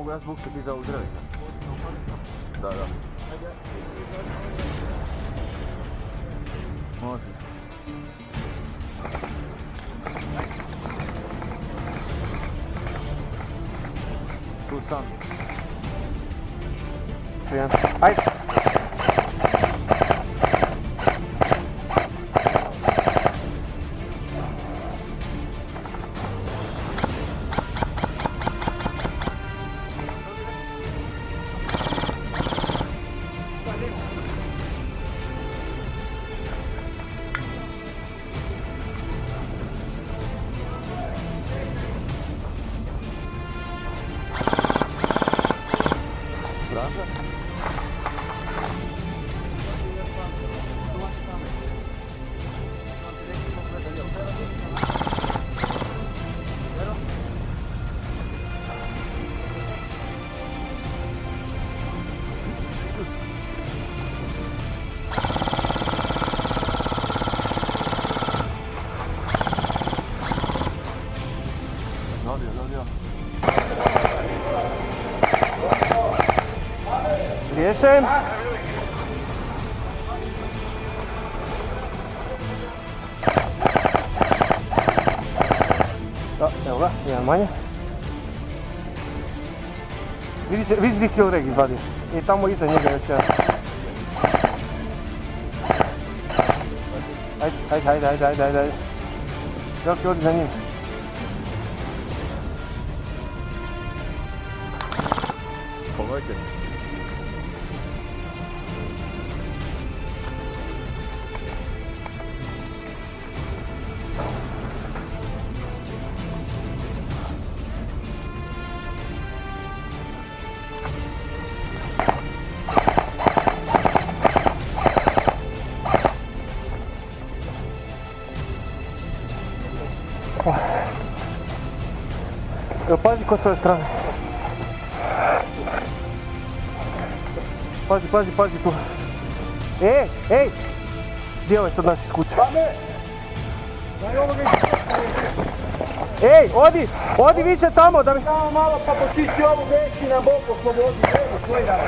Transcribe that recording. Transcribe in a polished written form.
mogu ja zbog se biti za ovog dreveta. Da. Može. Tu sam. Ajde. Riješen. Evo ga, jedan manje. Vidi kill reg izvadi. I tamo iza njega još jedan. Ajde. Veliki odi za njim. Pogledajte. Evo pazi ko s ove strane. Pazi tu. Ej! Gdje je ovaj sad nas iz kuće? Ej, odi više tamo da mi... Samo malo pa počisti ovu veći na boku, slobodi, evo svoj dan.